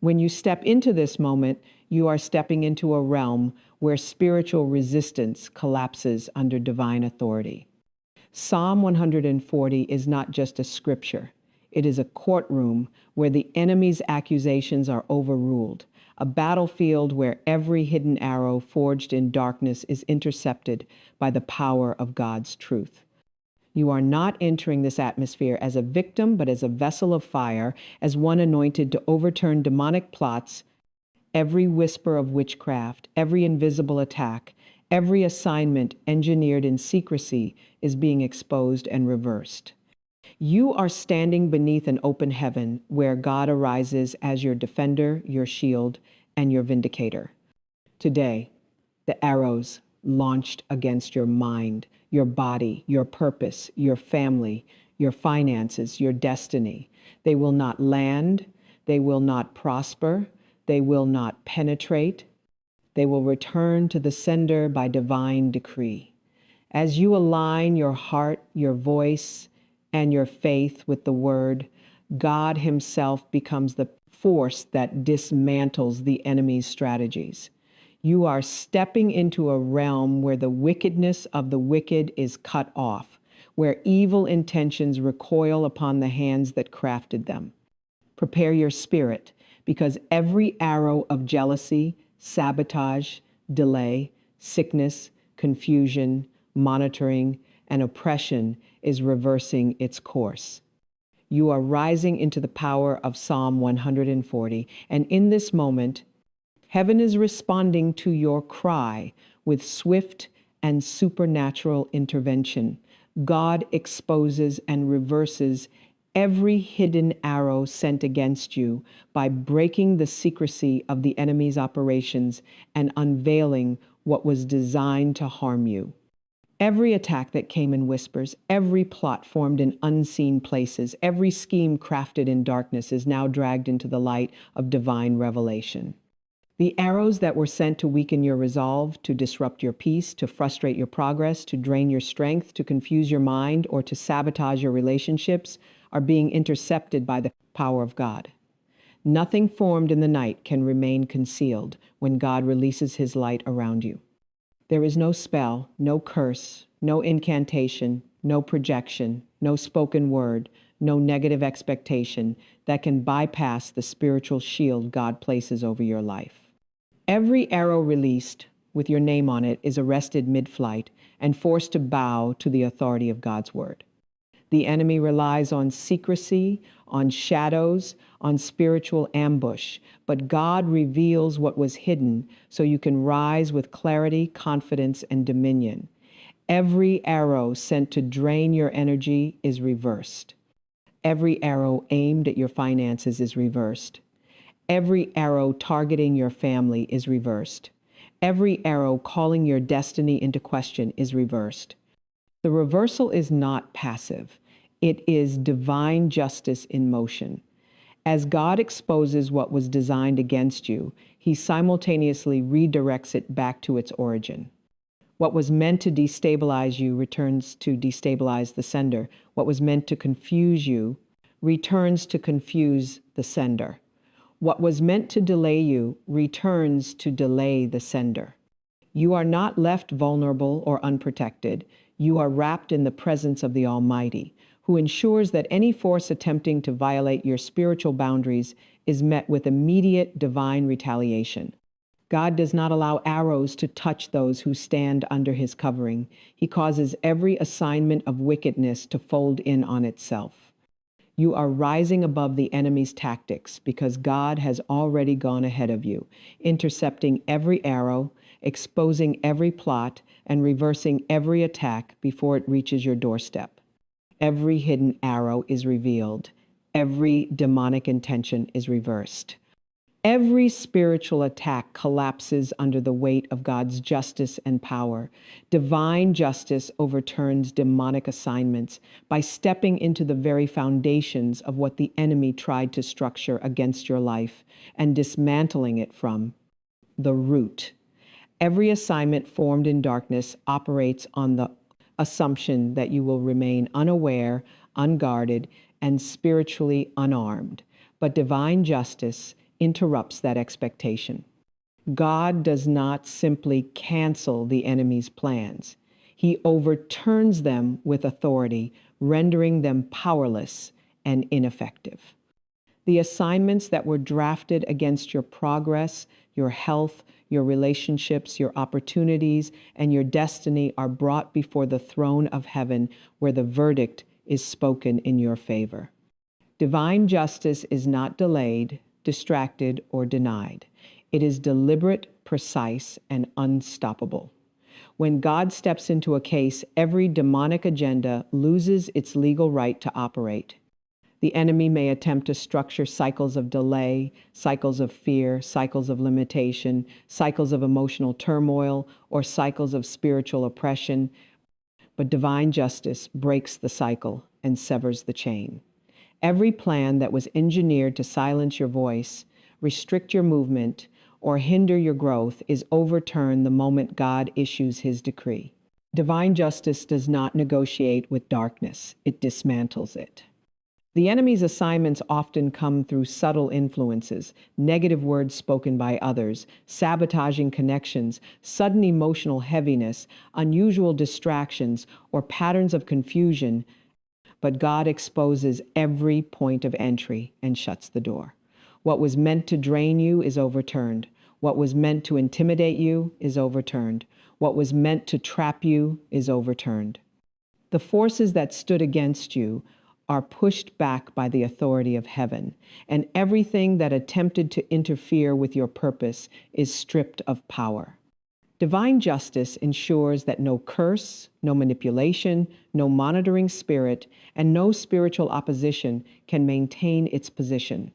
When you step into this moment, you are stepping into a realm where spiritual resistance collapses under divine authority. Psalm 140 is not just a scripture. It is a courtroom where the enemy's accusations are overruled, a battlefield where every hidden arrow forged in darkness is intercepted by the power of God's truth. You are not entering this atmosphere as a victim, but as a vessel of fire, as one anointed to overturn demonic plots. Every whisper of witchcraft, every invisible attack, every assignment engineered in secrecy is being exposed and reversed. You are standing beneath an open heaven where God arises as your defender, your shield, and your vindicator. Today, the arrows launched against your mind, your body, your purpose, your family, your finances, your destiny. They will not land, they will not prosper, they will not penetrate. They will return to the sender by divine decree. As you align your heart, your voice, and your faith with the word, God himself becomes the force that dismantles the enemy's strategies. You are stepping into a realm where the wickedness of the wicked is cut off, where evil intentions recoil upon the hands that crafted them. Prepare your spirit, because every arrow of jealousy, sabotage, delay, sickness, confusion, monitoring, and oppression is reversing its course. You are rising into the power of Psalm 140, and in this moment, heaven is responding to your cry with swift and supernatural intervention. God exposes and reverses every hidden arrow sent against you by breaking the secrecy of the enemy's operations and unveiling what was designed to harm you. Every attack that came in whispers, every plot formed in unseen places, every scheme crafted in darkness is now dragged into the light of divine revelation. The arrows that were sent to weaken your resolve, to disrupt your peace, to frustrate your progress, to drain your strength, to confuse your mind, or to sabotage your relationships are being intercepted by the power of God. Nothing formed in the night can remain concealed when God releases his light around you. There is no spell, no curse, no incantation, no projection, no spoken word, no negative expectation that can bypass the spiritual shield God places over your life. Every arrow released with your name on it is arrested mid-flight and forced to bow to the authority of God's word. The enemy relies on secrecy, on shadows, on spiritual ambush, but God reveals what was hidden so you can rise with clarity, confidence, and dominion. Every arrow sent to drain your energy is reversed. Every arrow aimed at your finances is reversed. Every arrow targeting your family is reversed. Every arrow calling your destiny into question is reversed. The reversal is not passive. It is divine justice in motion. As God exposes what was designed against you, he simultaneously redirects it back to its origin. What was meant to destabilize you returns to destabilize the sender. What was meant to confuse you returns to confuse the sender. What was meant to delay you returns to delay the sender. You are not left vulnerable or unprotected. You are wrapped in the presence of the Almighty, who ensures that any force attempting to violate your spiritual boundaries is met with immediate divine retaliation. God does not allow arrows to touch those who stand under his covering. He causes every assignment of wickedness to fold in on itself. You are rising above the enemy's tactics because God has already gone ahead of you, intercepting every arrow, exposing every plot, and reversing every attack before it reaches your doorstep. Every hidden arrow is revealed. Every demonic intention is reversed. Every spiritual attack collapses under the weight of God's justice and power. Divine justice overturns demonic assignments by stepping into the very foundations of what the enemy tried to structure against your life and dismantling it from the root. Every assignment formed in darkness operates on the assumption that you will remain unaware, unguarded, and spiritually unarmed. But divine justice, interrupts that expectation. God does not simply cancel the enemy's plans. He overturns them with authority, rendering them powerless and ineffective. The assignments that were drafted against your progress, your health, your relationships, your opportunities, and your destiny are brought before the throne of heaven, where the verdict is spoken in your favor. Divine justice is not delayed, distracted, or denied. It is deliberate, precise, and unstoppable. When God steps into a case, every demonic agenda loses its legal right to operate. The enemy may attempt to structure cycles of delay, cycles of fear, cycles of limitation, cycles of emotional turmoil, or cycles of spiritual oppression, but divine justice breaks the cycle and severs the chain. Every plan that was engineered to silence your voice, restrict your movement, or hinder your growth is overturned the moment God issues his decree. Divine justice does not negotiate with darkness, it dismantles it. The enemy's assignments often come through subtle influences, negative words spoken by others, sabotaging connections, sudden emotional heaviness, unusual distractions, or patterns of confusion. But God exposes every point of entry and shuts the door. What was meant to drain you is overturned. What was meant to intimidate you is overturned. What was meant to trap you is overturned. The forces that stood against you are pushed back by the authority of heaven, and everything that attempted to interfere with your purpose is stripped of power. Divine justice ensures that no curse, no manipulation, no monitoring spirit, and no spiritual opposition can maintain its position.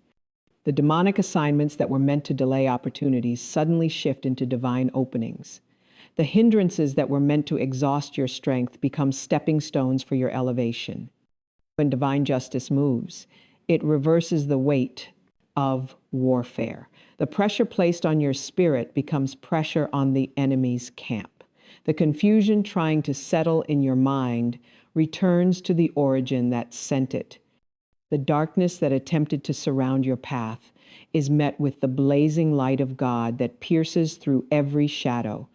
The demonic assignments that were meant to delay opportunities suddenly shift into divine openings. The hindrances that were meant to exhaust your strength become stepping stones for your elevation. When divine justice moves, it reverses the weight of warfare. The pressure placed on your spirit becomes pressure on the enemy's camp. The confusion trying to settle in your mind returns to the origin that sent it. The darkness that attempted to surround your path is met with the blazing light of God that pierces through every shadow.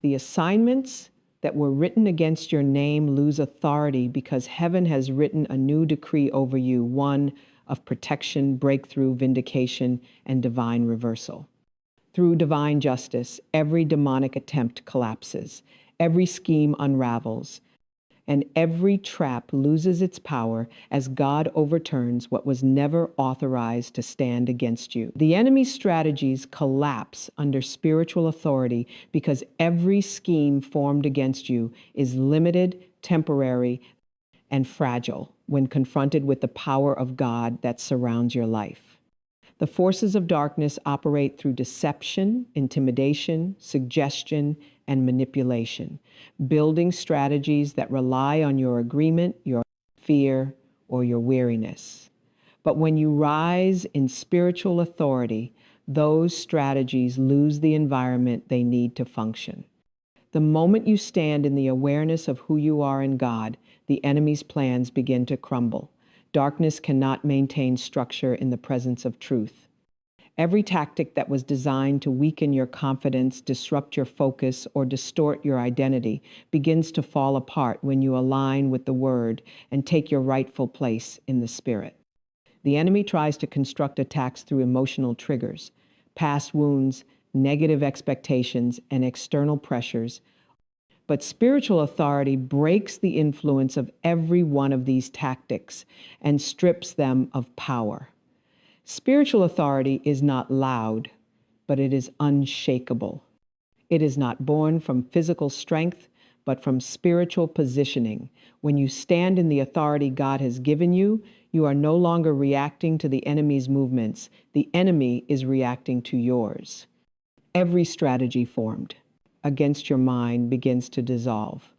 The assignments that were written against your name lose authority because heaven has written a new decree over you, one of protection, breakthrough, vindication, and divine reversal. Through divine justice, every demonic attempt collapses, every scheme unravels, and every trap loses its power as God overturns what was never authorized to stand against you. The enemy's strategies collapse under spiritual authority because every scheme formed against you is limited, temporary, and fragile when confronted with the power of God that surrounds your life. The forces of darkness operate through deception, intimidation, suggestion, and manipulation, building strategies that rely on your agreement, your fear, or your weariness. But when you rise in spiritual authority, those strategies lose the environment they need to function. The moment you stand in the awareness of who you are in God, the enemy's plans begin to crumble. Darkness cannot maintain structure in the presence of truth. Every tactic that was designed to weaken your confidence, disrupt your focus, or distort your identity begins to fall apart when you align with the Word and take your rightful place in the Spirit. The enemy tries to construct attacks through emotional triggers, past wounds, negative expectations, and external pressures. But spiritual authority breaks the influence of every one of these tactics and strips them of power. Spiritual authority is not loud, but it is unshakable. It is not born from physical strength, but from spiritual positioning. When you stand in the authority God has given you, you are no longer reacting to the enemy's movements. The enemy is reacting to yours. Every strategy formed against your mind begins to dissolve.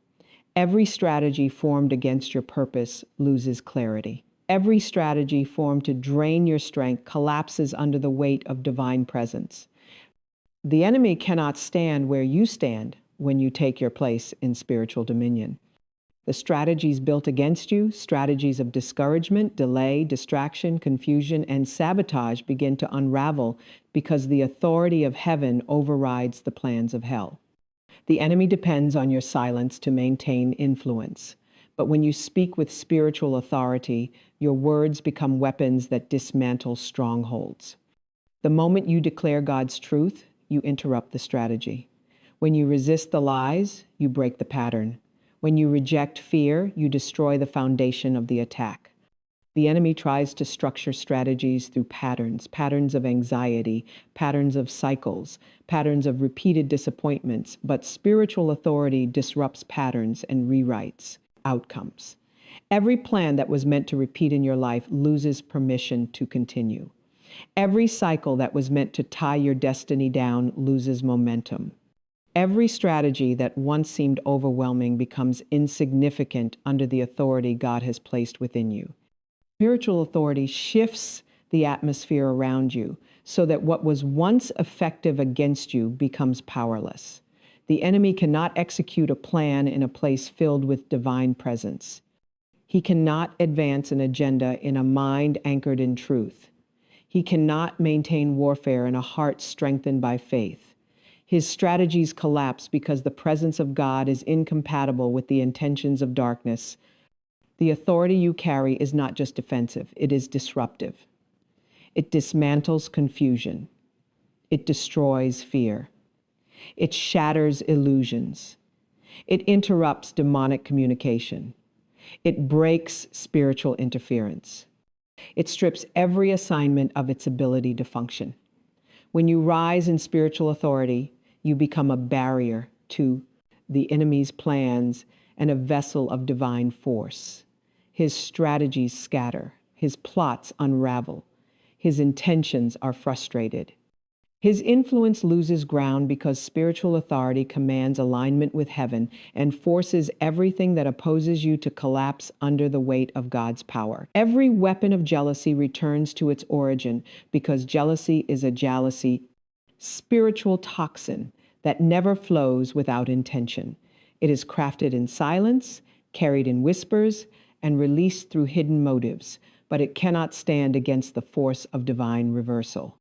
Every strategy formed against your purpose loses clarity. Every strategy formed to drain your strength collapses under the weight of divine presence. The enemy cannot stand where you stand when you take your place in spiritual dominion. The strategies built against you, strategies of discouragement, delay, distraction, confusion, and sabotage begin to unravel because the authority of heaven overrides the plans of hell. The enemy depends on your silence to maintain influence. But when you speak with spiritual authority, your words become weapons that dismantle strongholds. The moment you declare God's truth, you interrupt the strategy. When you resist the lies, you break the pattern. When you reject fear, you destroy the foundation of the attack. The enemy tries to structure strategies through patterns, patterns of anxiety, patterns of cycles, patterns of repeated disappointments, but spiritual authority disrupts patterns and rewrites outcomes. Every plan that was meant to repeat in your life loses permission to continue. Every cycle that was meant to tie your destiny down loses momentum. Every strategy that once seemed overwhelming becomes insignificant under the authority God has placed within you. Spiritual authority shifts the atmosphere around you so that what was once effective against you becomes powerless. The enemy cannot execute a plan in a place filled with divine presence. He cannot advance an agenda in a mind anchored in truth. He cannot maintain warfare in a heart strengthened by faith. His strategies collapse because the presence of God is incompatible with the intentions of darkness. The authority you carry is not just defensive, it is disruptive. It dismantles confusion. It destroys fear. It shatters illusions. It interrupts demonic communication. It breaks spiritual interference. It strips every assignment of its ability to function. When you rise in spiritual authority, you become a barrier to the enemy's plans and a vessel of divine force. His strategies scatter, his plots unravel, his intentions are frustrated. His influence loses ground because spiritual authority commands alignment with heaven and forces everything that opposes you to collapse under the weight of God's power. Every weapon of jealousy returns to its origin because jealousy is a spiritual toxin that never flows without intention. It is crafted in silence, carried in whispers, and released through hidden motives, but it cannot stand against the force of divine reversal.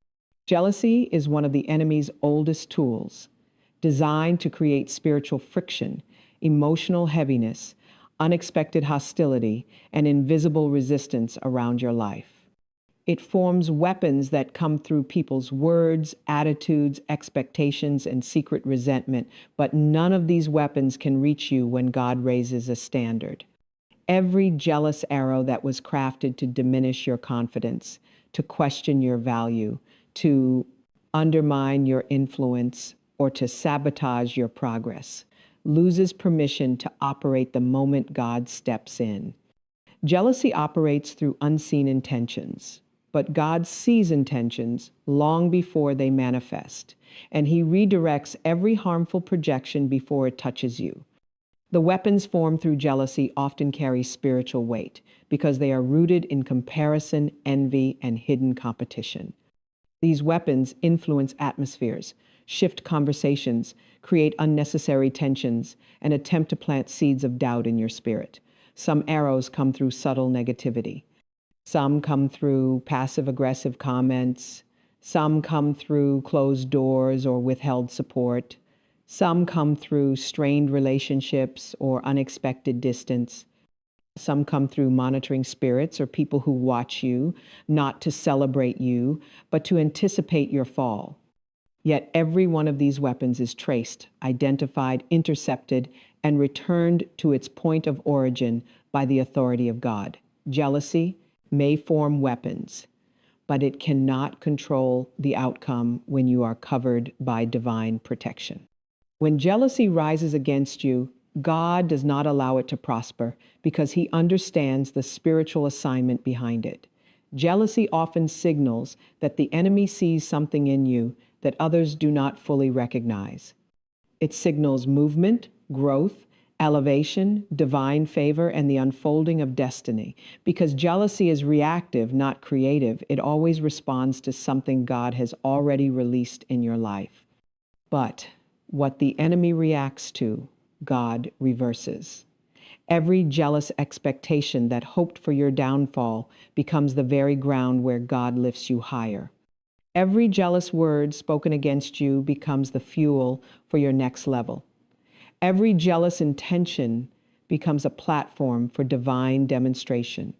Jealousy is one of the enemy's oldest tools, designed to create spiritual friction, emotional heaviness, unexpected hostility, and invisible resistance around your life. It forms weapons that come through people's words, attitudes, expectations, and secret resentment, but none of these weapons can reach you when God raises a standard. Every jealous arrow that was crafted to diminish your confidence, to question your value, to undermine your influence, or to sabotage your progress, loses permission to operate the moment God steps in. Jealousy operates through unseen intentions, but God sees intentions long before they manifest, and He redirects every harmful projection before it touches you. The weapons formed through jealousy often carry spiritual weight because they are rooted in comparison, envy, and hidden competition. These weapons influence atmospheres, shift conversations, create unnecessary tensions, and attempt to plant seeds of doubt in your spirit. Some arrows come through subtle negativity. Some come through passive-aggressive comments. Some come through closed doors or withheld support. Some come through strained relationships or unexpected distance. Some come through monitoring spirits or people who watch you, not to celebrate you, but to anticipate your fall. Yet every one of these weapons is traced, identified, intercepted, and returned to its point of origin by the authority of God. Jealousy may form weapons, but it cannot control the outcome when you are covered by divine protection. When jealousy rises against you, God does not allow it to prosper because He understands the spiritual assignment behind it. Jealousy often signals that the enemy sees something in you that others do not fully recognize. It signals movement, growth, elevation, divine favor, and the unfolding of destiny. Because jealousy is reactive, not creative, it always responds to something God has already released in your life. But what the enemy reacts to, God reverses. Every jealous expectation that hoped for your downfall becomes the very ground where God lifts you higher. Every jealous word spoken against you becomes the fuel for your next level. Every jealous intention becomes a platform for divine demonstration.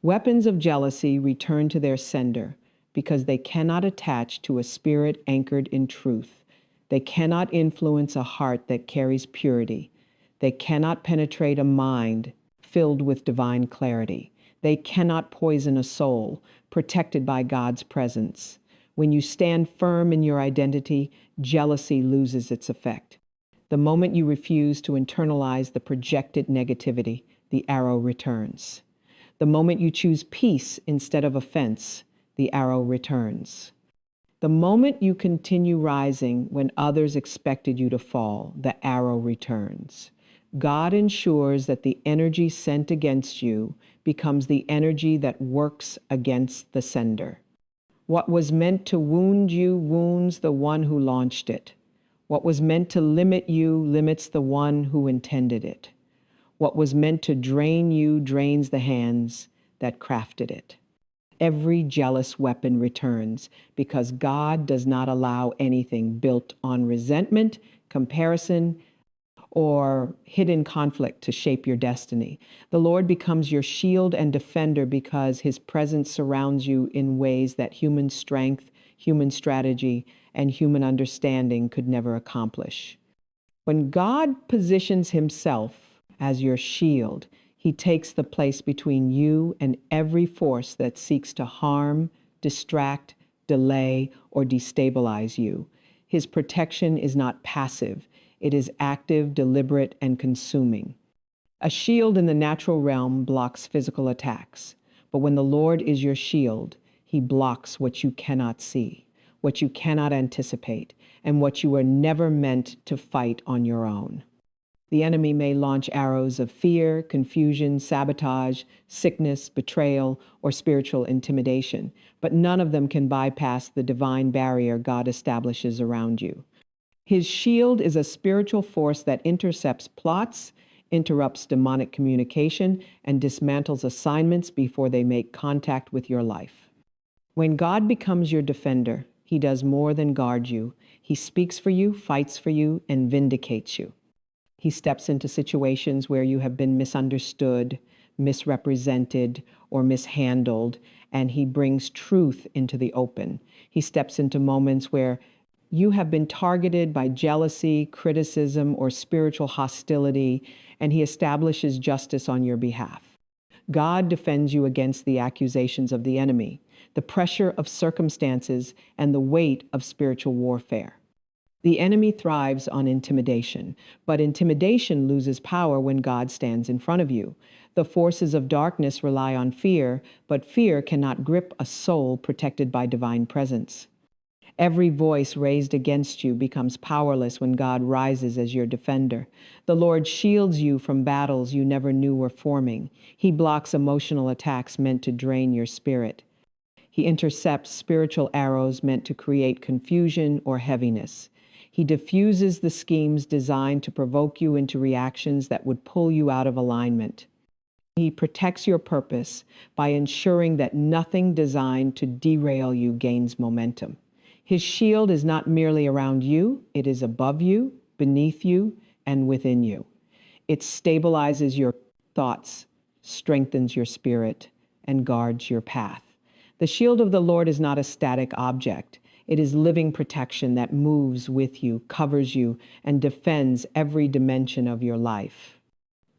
Weapons of jealousy return to their sender because they cannot attach to a spirit anchored in truth. They cannot influence a heart that carries purity. They cannot penetrate a mind filled with divine clarity. They cannot poison a soul protected by God's presence. When you stand firm in your identity, jealousy loses its effect. The moment you refuse to internalize the projected negativity, the arrow returns. The moment you choose peace instead of offense, the arrow returns. The moment you continue rising when others expected you to fall, the arrow returns. God ensures that the energy sent against you becomes the energy that works against the sender. What was meant to wound you wounds the one who launched it. What was meant to limit you limits the one who intended it. What was meant to drain you drains the hands that crafted it. Every jealous weapon returns because God does not allow anything built on resentment, comparison, or hidden conflict to shape your destiny. The Lord becomes your shield and defender because his presence surrounds you in ways that human strength, human strategy, and human understanding could never accomplish. When God positions himself as your shield, he takes the place between you and every force that seeks to harm, distract, delay, or destabilize you. His protection is not passive. It is active, deliberate, and consuming. A shield in the natural realm blocks physical attacks. But when the Lord is your shield, he blocks what you cannot see, what you cannot anticipate, and what you were never meant to fight on your own. The enemy may launch arrows of fear, confusion, sabotage, sickness, betrayal, or spiritual intimidation, but none of them can bypass the divine barrier God establishes around you. His shield is a spiritual force that intercepts plots, interrupts demonic communication, and dismantles assignments before they make contact with your life. When God becomes your defender, he does more than guard you. He speaks for you, fights for you, and vindicates you. He steps into situations where you have been misunderstood, misrepresented, or mishandled, and he brings truth into the open. He steps into moments where you have been targeted by jealousy, criticism, or spiritual hostility, and he establishes justice on your behalf. God defends you against the accusations of the enemy, the pressure of circumstances, and the weight of spiritual warfare. The enemy thrives on intimidation, but intimidation loses power when God stands in front of you. The forces of darkness rely on fear, but fear cannot grip a soul protected by divine presence. Every voice raised against you becomes powerless when God rises as your defender. The Lord shields you from battles you never knew were forming. He blocks emotional attacks meant to drain your spirit. He intercepts spiritual arrows meant to create confusion or heaviness. He diffuses the schemes designed to provoke you into reactions that would pull you out of alignment. He protects your purpose by ensuring that nothing designed to derail you gains momentum. His shield is not merely around you, it is above you, beneath you, and within you. It stabilizes your thoughts, strengthens your spirit, and guards your path. The shield of the Lord is not a static object. It is living protection that moves with you, covers you, and defends every dimension of your life.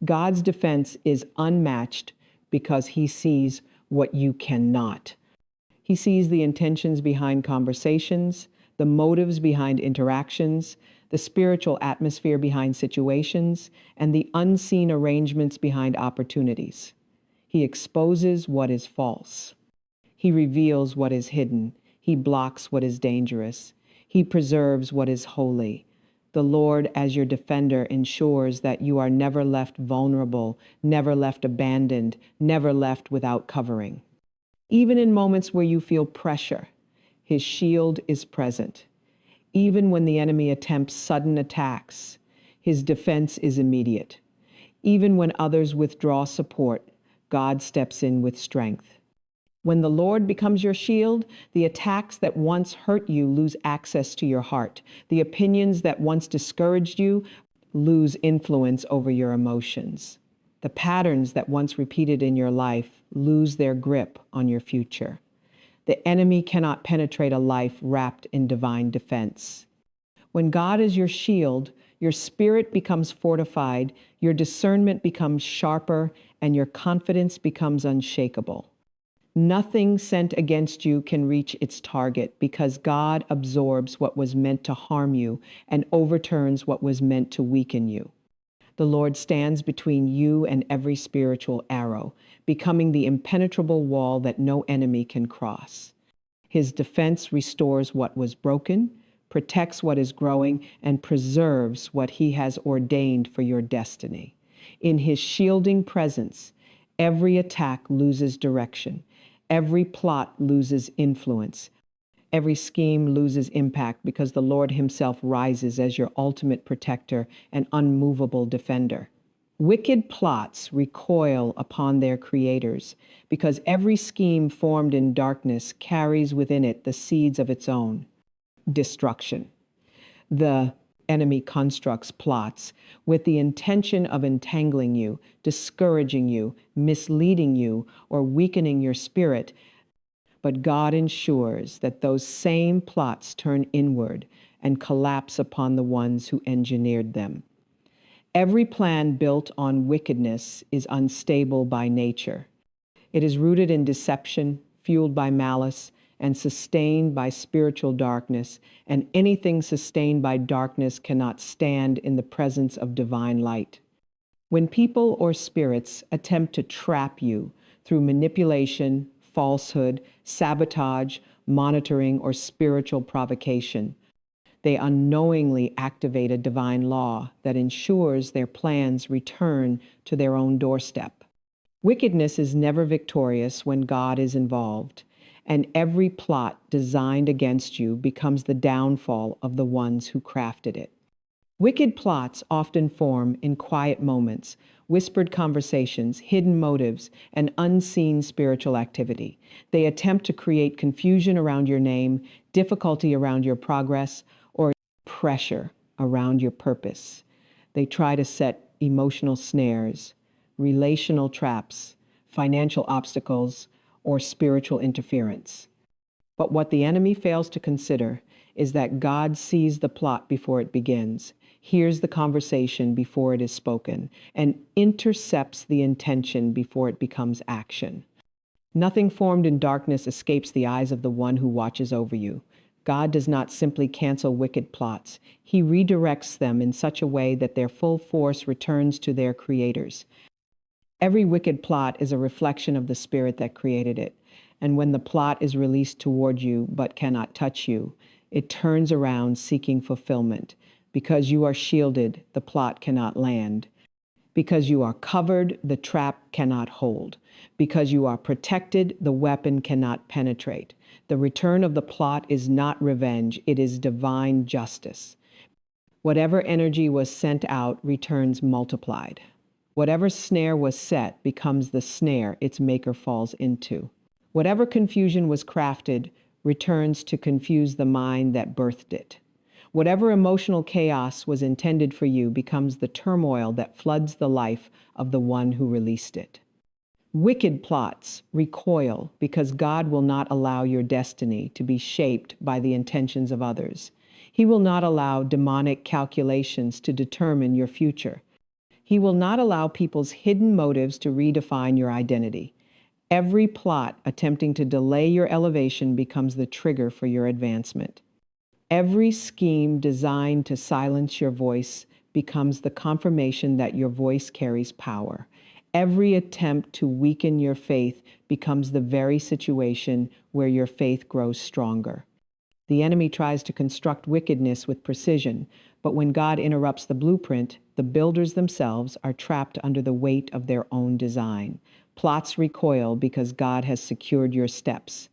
God's defense is unmatched because he sees what you cannot. He sees the intentions behind conversations, the motives behind interactions, the spiritual atmosphere behind situations, and the unseen arrangements behind opportunities. He exposes what is false. He reveals what is hidden. He blocks what is dangerous. He preserves what is holy. The Lord, as your defender, ensures that you are never left vulnerable, never left abandoned, never left without covering. Even in moments where you feel pressure, his shield is present. Even when the enemy attempts sudden attacks, his defense is immediate. Even when others withdraw support, God steps in with strength. When the Lord becomes your shield, the attacks that once hurt you lose access to your heart. The opinions that once discouraged you lose influence over your emotions. The patterns that once repeated in your life lose their grip on your future. The enemy cannot penetrate a life wrapped in divine defense. When God is your shield, your spirit becomes fortified, your discernment becomes sharper, and your confidence becomes unshakable. Nothing sent against you can reach its target because God absorbs what was meant to harm you and overturns what was meant to weaken you. The Lord stands between you and every spiritual arrow, becoming the impenetrable wall that no enemy can cross. His defense restores what was broken, protects what is growing, and preserves what he has ordained for your destiny. In his shielding presence, every attack loses direction, every plot loses influence, every scheme loses impact because the Lord himself rises as your ultimate protector and unmovable defender. Wicked plots recoil upon their creators because every scheme formed in darkness carries within it the seeds of its own destruction. The enemy constructs plots with the intention of entangling you, discouraging you, misleading you, or weakening your spirit. But God ensures that those same plots turn inward and collapse upon the ones who engineered them. Every plan built on wickedness is unstable by nature. It is rooted in deception, fueled by malice, and sustained by spiritual darkness, and anything sustained by darkness cannot stand in the presence of divine light. When people or spirits attempt to trap you through manipulation, falsehood, sabotage, monitoring, or spiritual provocation, they unknowingly activate a divine law that ensures their plans return to their own doorstep. Wickedness is never victorious when God is involved, and every plot designed against you becomes the downfall of the ones who crafted it. Wicked plots often form in quiet moments, whispered conversations, hidden motives, and unseen spiritual activity. They attempt to create confusion around your name, difficulty around your progress, or pressure around your purpose. They try to set emotional snares, relational traps, financial obstacles, or spiritual interference. But what the enemy fails to consider is that God sees the plot before it begins, hears the conversation before it is spoken, and intercepts the intention before it becomes action. Nothing formed in darkness escapes the eyes of the one who watches over you. God does not simply cancel wicked plots. He redirects them in such a way that their full force returns to their creators. Every wicked plot is a reflection of the spirit that created it. And when the plot is released toward you but cannot touch you, it turns around seeking fulfillment. Because you are shielded, the plot cannot land. Because you are covered, the trap cannot hold. Because you are protected, the weapon cannot penetrate. The return of the plot is not revenge, it is divine justice. Whatever energy was sent out returns multiplied. Whatever snare was set becomes the snare its maker falls into. Whatever confusion was crafted returns to confuse the mind that birthed it. Whatever emotional chaos was intended for you becomes the turmoil that floods the life of the one who released it. Wicked plots recoil because God will not allow your destiny to be shaped by the intentions of others. He will not allow demonic calculations to determine your future. He will not allow people's hidden motives to redefine your identity. Every plot attempting to delay your elevation becomes the trigger for your advancement. Every scheme designed to silence your voice becomes the confirmation that your voice carries power. Every attempt to weaken your faith becomes the very situation where your faith grows stronger. The enemy tries to construct wickedness with precision, but when God interrupts the blueprint, the builders themselves are trapped under the weight of their own design. Plots recoil because God has secured your steps.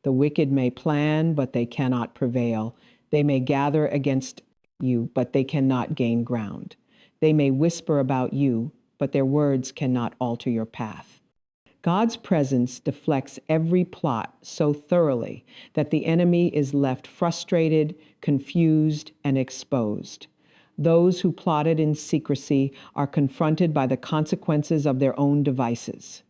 The wicked may plan, but they cannot prevail. They may gather against you, but they cannot gain ground. They may whisper about you, but their words cannot alter your path. God's presence deflects every plot so thoroughly that the enemy is left frustrated, confused, and exposed. Those who plotted in secrecy are confronted by the consequences of their own devices.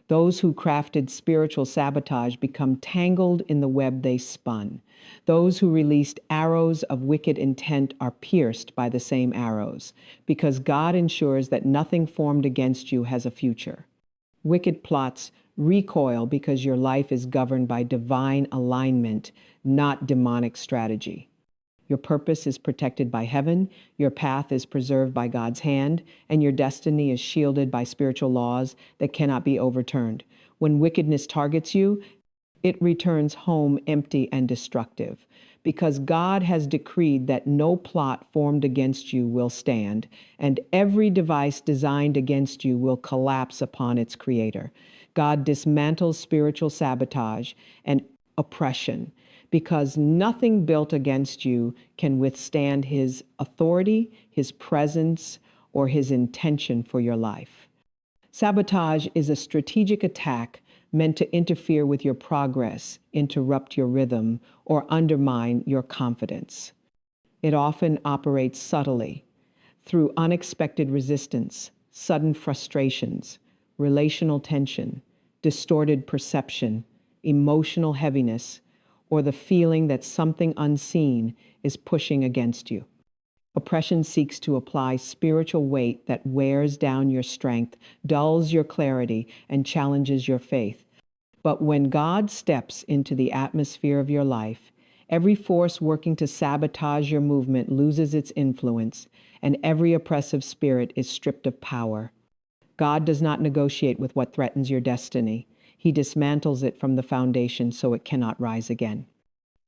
Those who crafted spiritual sabotage become tangled in the web they spun. Those who released arrows of wicked intent are pierced by the same arrows, because God ensures that nothing formed against you has a future. Wicked plots recoil because your life is governed by divine alignment, not demonic strategy. Your purpose is protected by heaven, your path is preserved by God's hand, and your destiny is shielded by spiritual laws that cannot be overturned. When wickedness targets you, it returns home empty and destructive, because God has decreed that no plot formed against you will stand, and every device designed against you will collapse upon its creator. God dismantles spiritual sabotage and oppression, because nothing built against you can withstand his authority, his presence, or his intention for your life. Sabotage is a strategic attack meant to interfere with your progress, interrupt your rhythm, or undermine your confidence. It often operates subtly through unexpected resistance, sudden frustrations, relational tension, distorted perception, emotional heaviness, or the feeling that something unseen is pushing against you. Oppression seeks to apply spiritual weight that wears down your strength, dulls your clarity, and challenges your faith. But when God steps into the atmosphere of your life, every force working to sabotage your movement loses its influence, and every oppressive spirit is stripped of power. God does not negotiate with what threatens your destiny. He dismantles it from the foundation so it cannot rise again.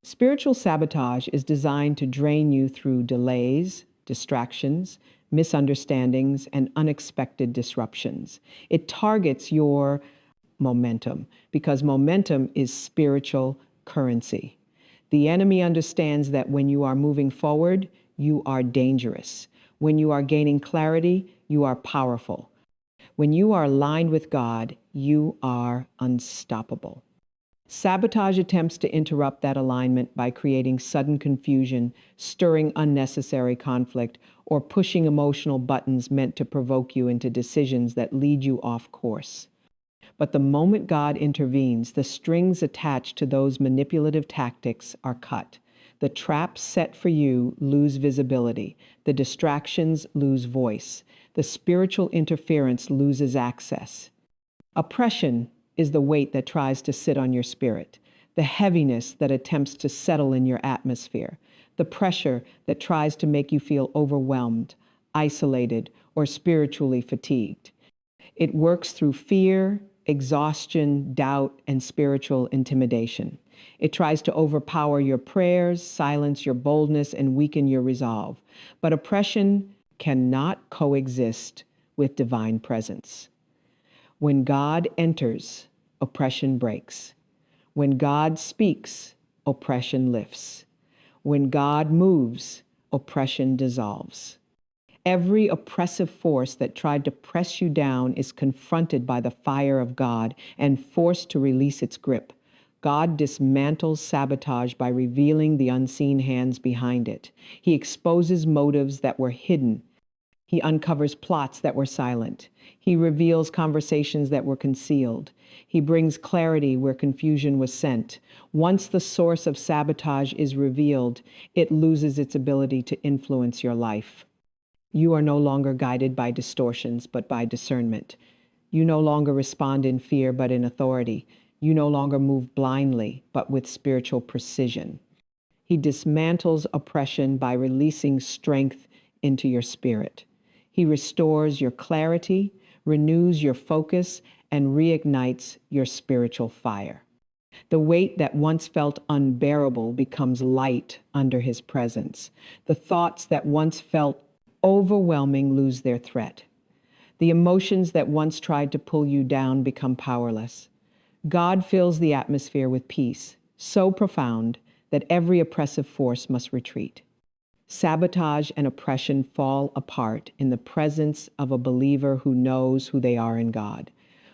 Spiritual sabotage is designed to drain you through delays, distractions, misunderstandings, and unexpected disruptions. It targets your momentum, because momentum is spiritual currency. The enemy understands that when you are moving forward, you are dangerous. When you are gaining clarity, you are powerful. When you are aligned with God, you are unstoppable. Sabotage attempts to interrupt that alignment by creating sudden confusion, stirring unnecessary conflict, or pushing emotional buttons meant to provoke you into decisions that lead you off course. But the moment God intervenes, the strings attached to those manipulative tactics are cut. The traps set for you lose visibility. The distractions lose voice. The spiritual interference loses access. Oppression is the weight that tries to sit on your spirit, the heaviness that attempts to settle in your atmosphere, the pressure that tries to make you feel overwhelmed, isolated, or spiritually fatigued. It works through fear, exhaustion, doubt, and spiritual intimidation. It tries to overpower your prayers, silence your boldness, and weaken your resolve. But oppression cannot coexist with divine presence. When God enters, oppression breaks. When God speaks, oppression lifts. When God moves, oppression dissolves. Every oppressive force that tried to press you down is confronted by the fire of God and forced to release its grip. God dismantles sabotage by revealing the unseen hands behind it. He exposes motives that were hidden. He uncovers plots that were silent. He reveals conversations that were concealed. He brings clarity where confusion was sent. Once the source of sabotage is revealed, it loses its ability to influence your life. You are no longer guided by distortions, but by discernment. You no longer respond in fear, but in authority. You no longer move blindly, but with spiritual precision. He dismantles oppression by releasing strength into your spirit. He restores your clarity, renews your focus, and reignites your spiritual fire. The weight that once felt unbearable becomes light under his presence. The thoughts that once felt overwhelming lose their threat. The emotions that once tried to pull you down become powerless. God fills the atmosphere with peace, so profound that every oppressive force must retreat. Sabotage and oppression fall apart in the presence of a believer who knows who they are in God.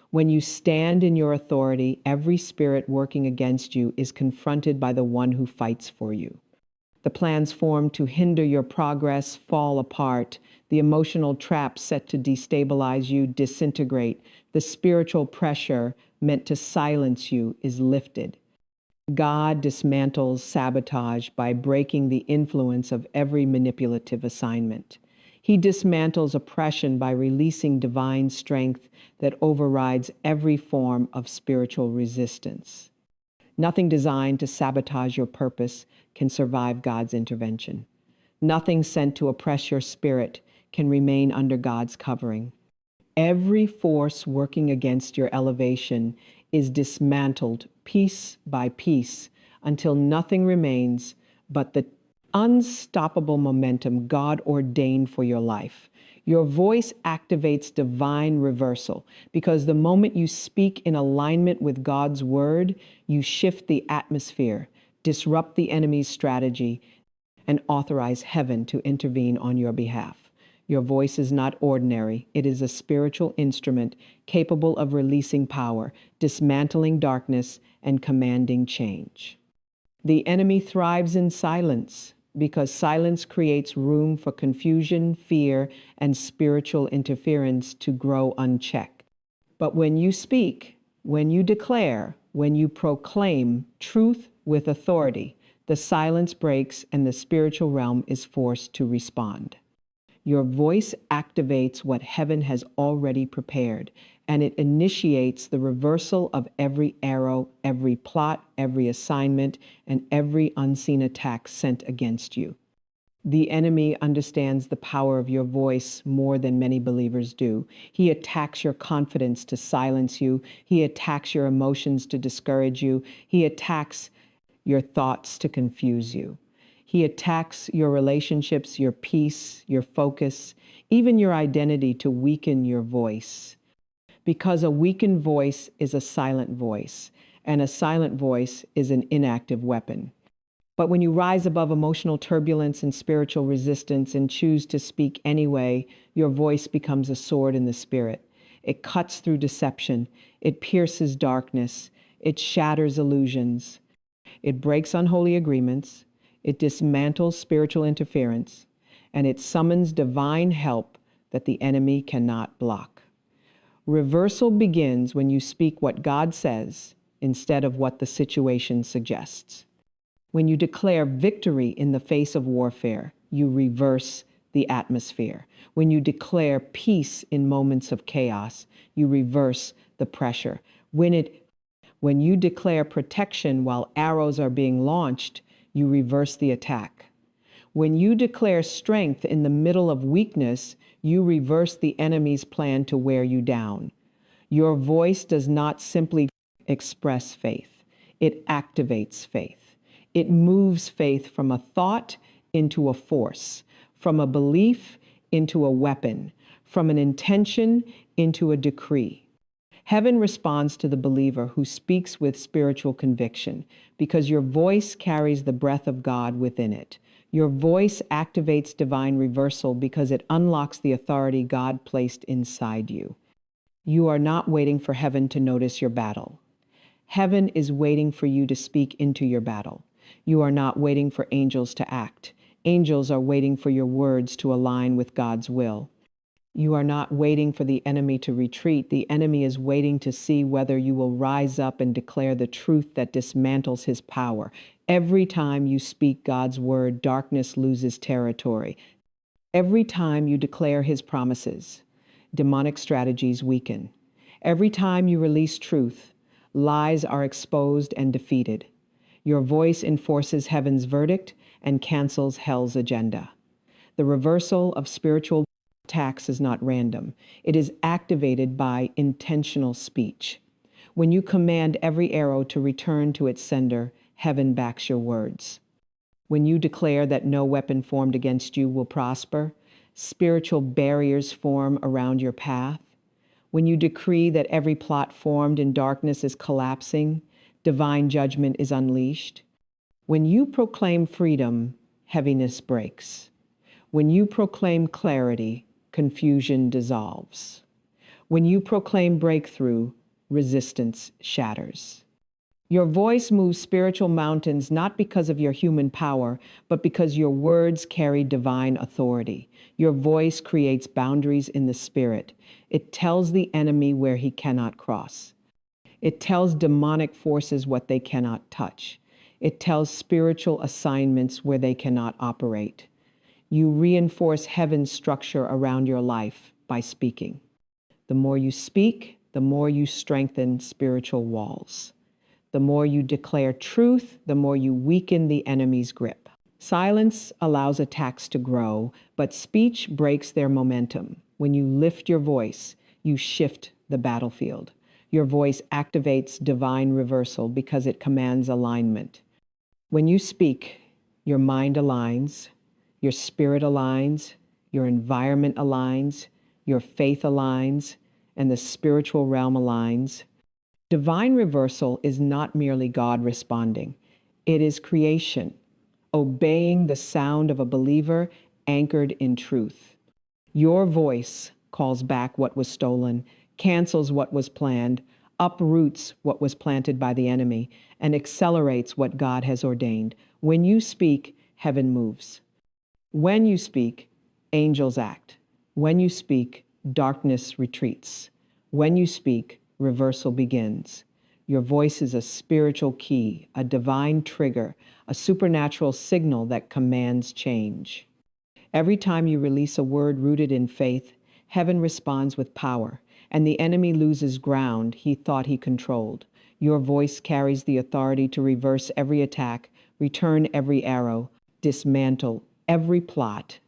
When you stand in your authority, every spirit working against you is confronted by the one who fights for you. The plans formed to hinder your progress fall apart. The emotional traps set to destabilize you disintegrate. The spiritual pressure meant to silence you is lifted. God dismantles sabotage by breaking the influence of every manipulative assignment. He dismantles oppression by releasing divine strength that overrides every form of spiritual resistance. Nothing designed to sabotage your purpose can survive God's intervention. Nothing sent to oppress your spirit can remain under God's covering. Every force working against your elevation is dismantled piece by piece until nothing remains but the unstoppable momentum God ordained for your life. Your voice activates divine reversal because the moment you speak in alignment with God's word, you shift the atmosphere, disrupt the enemy's strategy, and authorize heaven to intervene on your behalf. Your voice is not ordinary. It is a spiritual instrument capable of releasing power, dismantling darkness, and commanding change. The enemy thrives in silence because silence creates room for confusion, fear, and spiritual interference to grow unchecked. But when you speak, when you declare, when you proclaim truth with authority, the silence breaks and the spiritual realm is forced to respond. Your voice activates what heaven has already prepared, and it initiates the reversal of every arrow, every plot, every assignment, and every unseen attack sent against you. The enemy understands the power of your voice more than many believers do. He attacks your confidence to silence you. He attacks your emotions to discourage you. He attacks your thoughts to confuse you. He attacks your relationships, your peace, your focus, even your identity to weaken your voice. Because a weakened voice is a silent voice, and a silent voice is an inactive weapon. But when you rise above emotional turbulence and spiritual resistance and choose to speak anyway, your voice becomes a sword in the spirit. It cuts through deception. It pierces darkness. It shatters illusions. It breaks unholy agreements. It dismantles spiritual interference, and it summons divine help that the enemy cannot block. Reversal begins when you speak what God says instead of what the situation suggests. When you declare victory in the face of warfare, you reverse the atmosphere. When you declare peace in moments of chaos, you reverse the pressure. When you declare protection while arrows are being launched, you reverse the attack. When you declare strength in the middle of weakness, you reverse the enemy's plan to wear you down. Your voice does not simply express faith. It activates faith. It moves faith from a thought into a force, from a belief into a weapon, from an intention into a decree. Heaven responds to the believer who speaks with spiritual conviction because your voice carries the breath of God within it. Your voice activates divine reversal because it unlocks the authority God placed inside you. You are not waiting for heaven to notice your battle. Heaven is waiting for you to speak into your battle. You are not waiting for angels to act. Angels are waiting for your words to align with God's will. You are not waiting for the enemy to retreat. The enemy is waiting to see whether you will rise up and declare the truth that dismantles his power. Every time you speak God's word, darkness loses territory. Every time you declare his promises, demonic strategies weaken. Every time you release truth, lies are exposed and defeated. Your voice enforces heaven's verdict and cancels hell's agenda. The reversal of spiritual attacks is not random. It is activated by intentional speech. When you command every arrow to return to its sender, heaven backs your words. When you declare that no weapon formed against you will prosper, spiritual barriers form around your path. When you decree that every plot formed in darkness is collapsing, divine judgment is unleashed. When you proclaim freedom, heaviness breaks. When you proclaim clarity, confusion dissolves. When you proclaim breakthrough, resistance shatters. Your voice moves spiritual mountains not because of your human power, but because your words carry divine authority. Your voice creates boundaries in the spirit. It tells the enemy where he cannot cross. It tells demonic forces what they cannot touch. It tells spiritual assignments where they cannot operate. You reinforce heaven's structure around your life by speaking. The more you speak, the more you strengthen spiritual walls. The more you declare truth, the more you weaken the enemy's grip. Silence allows attacks to grow, but speech breaks their momentum. When you lift your voice, you shift the battlefield. Your voice activates divine reversal because it commands alignment. When you speak, your mind aligns, your spirit aligns, your environment aligns, your faith aligns, and the spiritual realm aligns. Divine reversal is not merely God responding. It is creation, obeying the sound of a believer anchored in truth. Your voice calls back what was stolen, cancels what was planned, uproots what was planted by the enemy, and accelerates what God has ordained. When you speak, heaven moves. When you speak, angels act. When you speak, darkness retreats. When you speak, reversal begins. Your voice is a spiritual key, a divine trigger, a supernatural signal that commands change. Every time you release a word rooted in faith, heaven responds with power, and the enemy loses ground he thought he controlled. Your voice carries the authority to reverse every attack, return every arrow, dismantle every plot,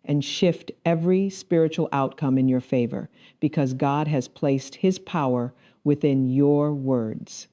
and shift every spiritual outcome in your favor, because God has placed his power within your words.